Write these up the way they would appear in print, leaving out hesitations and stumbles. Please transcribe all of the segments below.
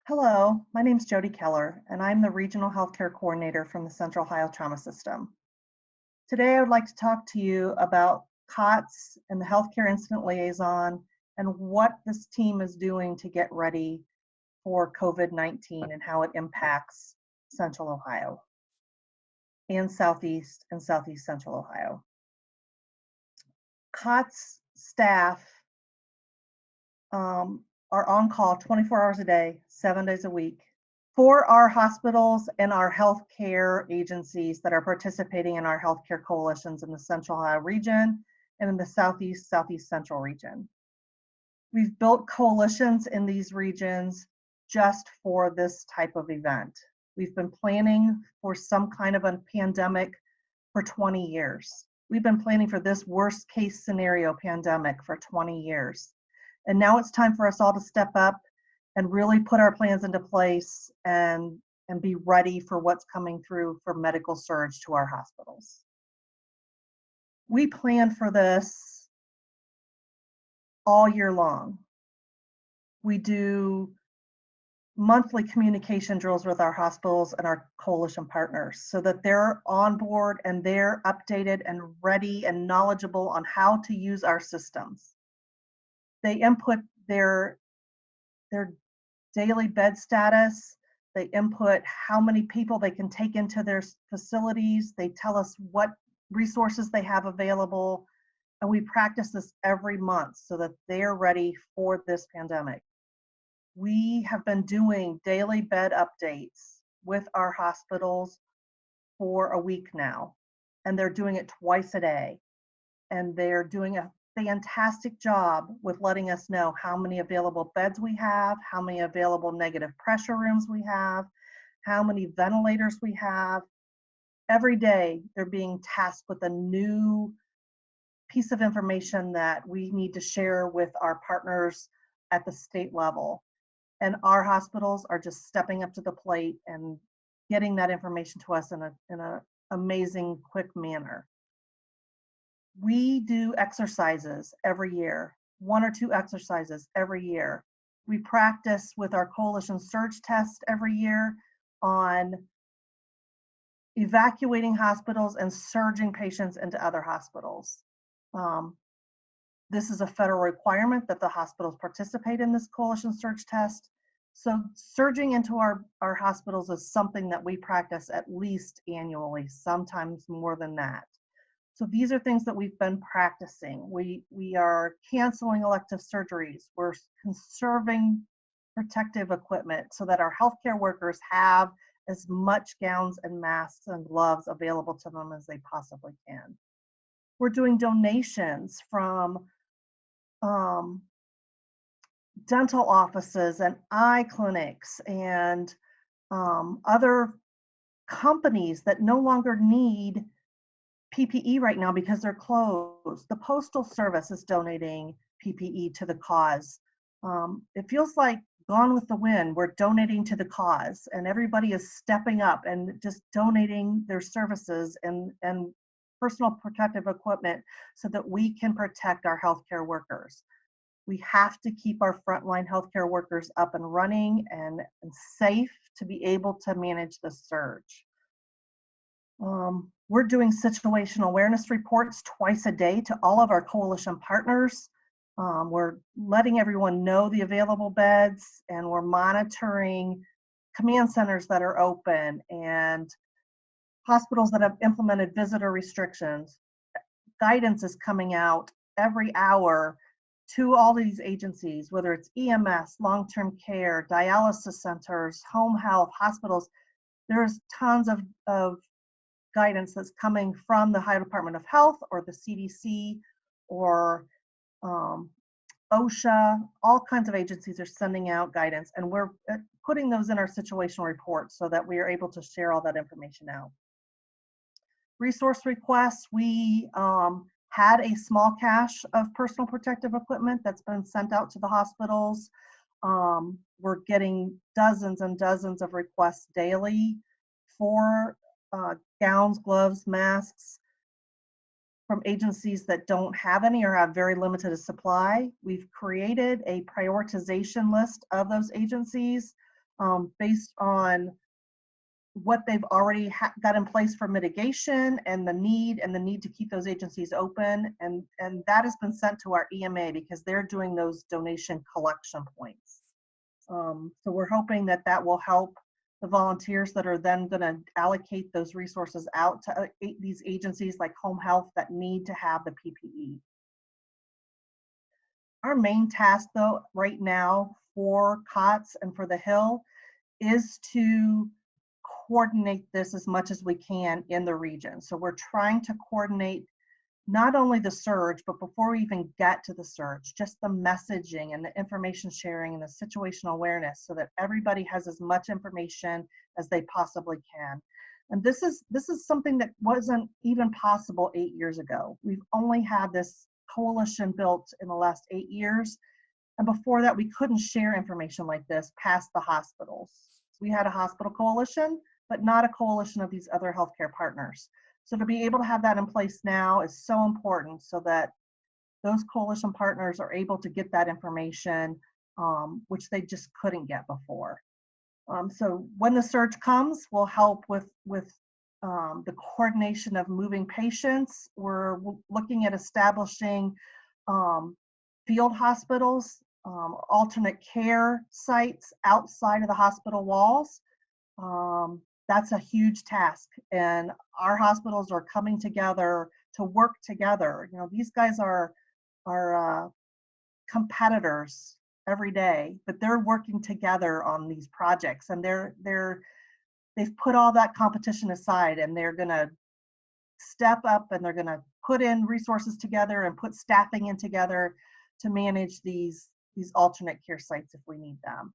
Hello, my name is Jodi Keller, and I'm the Regional Healthcare Coordinator from the Central Ohio Trauma System. Today, I would like to talk to you about COTS and the Healthcare Incident Liaison and what this team is doing to get ready for COVID-19 and how it impacts Central Ohio and Southeast Central Ohio. COTS staff are on call 24 hours a day, 7 days a week for our hospitals and our healthcare agencies that are participating in our healthcare coalitions in the Central Ohio region and in the Southeast Central region. We've built coalitions in these regions just for this type of event. We've been planning for some kind of a pandemic for 20 years. We've been planning for this worst case scenario pandemic for 20 years. And now it's time for us all to step up and really put our plans into place and be ready for what's coming through for medical surge to our hospitals. We plan for this all year long. We do monthly communication drills with our hospitals and our coalition partners so that they're on board and they're updated and ready and knowledgeable on how to use our systems. They input their daily bed status. They input how many people they can take into their facilities. They tell us what resources they have available. And we practice this every month so that they're ready for this pandemic. We have been doing daily bed updates with our hospitals for a week now, and they're doing it twice a day. And they're doing a fantastic job with letting us know how many available beds we have, how many available negative pressure rooms we have, how many ventilators we have. Every day they're being tasked with a new piece of information that we need to share with our partners at the state level. And our hospitals are just stepping up to the plate and getting that information to us in an amazing, quick manner. We do exercises every year, 1 or 2 exercises every year. We practice with our coalition surge test every year on evacuating hospitals and surging patients into other hospitals. This is a federal requirement that the hospitals participate in this coalition surge test. So surging into our hospitals is something that we practice at least annually, sometimes more than that. So these are things that we've been practicing. We are canceling elective surgeries. We're conserving protective equipment so that our healthcare workers have as much gowns and masks and gloves available to them as they possibly can. We're doing donations from dental offices and eye clinics and other companies that no longer need PPE right now because they're closed. The Postal Service is donating PPE to the cause. It feels like Gone with the Wind. We're donating to the cause, and everybody is stepping up and just donating their services and personal protective equipment so that we can protect our healthcare workers. We have to keep our frontline healthcare workers up and running and safe to be able to manage the surge. We're doing situational awareness reports twice a day to all of our coalition partners. We're letting everyone know the available beds, and we're monitoring command centers that are open and hospitals that have implemented visitor restrictions. Guidance is coming out every hour to all these agencies, whether it's EMS, long-term care, dialysis centers, home health, hospitals. There's tons of guidance that's coming from the Ohio Department of Health or the CDC or OSHA. All kinds of agencies are sending out guidance, and we're putting those in our situational reports so that we are able to share all that information out. Resource requests, we had a small cache of personal protective equipment that's been sent out to the hospitals. We're getting dozens and dozens of requests daily for gowns, gloves, masks from agencies that don't have any or have very limited supply. We've created a prioritization list of those agencies based on what they've already got in place for mitigation and the need to keep those agencies open. And that has been sent to our EMA because they're doing those donation collection points. So we're hoping that that will help the volunteers that are then going to allocate those resources out to these agencies like home health that need to have the PPE. Our main task though right now for COTS and for the Hill is to coordinate this as much as we can in the region. So we're trying to coordinate not only the surge, but before we even get to the surge, just the messaging and the information sharing and the situational awareness so that everybody has as much information as they possibly can. And this is something that wasn't even possible 8 years ago. We've only had this coalition built in the last 8 years. And before that, we couldn't share information like this past the hospitals. We had a hospital coalition, but not a coalition of these other healthcare partners. So to be able to have that in place now is so important so that those coalition partners are able to get that information, which they just couldn't get before. So when the surge comes, we'll help with the coordination of moving patients. We're looking at establishing field hospitals, alternate care sites outside of the hospital walls. That's a huge task, and our hospitals are coming together to work together. You know, these guys are competitors every day, but they're working together on these projects, and they've put all that competition aside, and they're going to step up, and they're going to put in resources together and put staffing in together to manage these alternate care sites if we need them.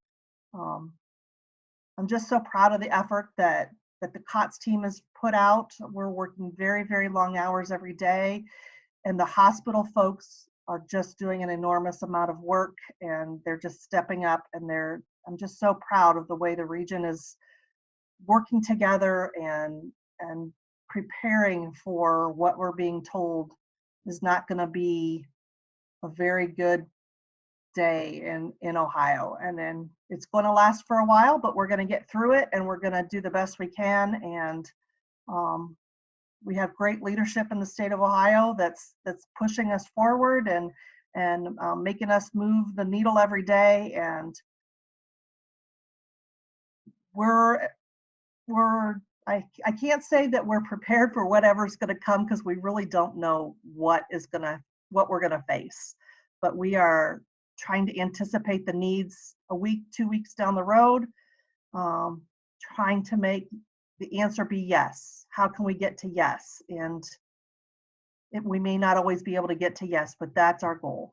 I'm just so proud of the effort that the COTS team has put out. We're working very, very long hours every day, and the hospital folks are just doing an enormous amount of work, and they're just stepping up, and I'm just so proud of the way the region is working together and preparing for what we're being told is not going to be a very good day in Ohio. And then it's going to last for a while, but we're going to get through it, and we're going to do the best we can. And we have great leadership in the state of Ohio that's pushing us forward and making us move the needle every day. And I can't say that we're prepared for whatever's going to come, because we really don't know what we're going to face. But we are trying to anticipate the needs a week, 2 weeks down the road, trying to make the answer be yes. How can we get to yes? And we may not always be able to get to yes, but that's our goal.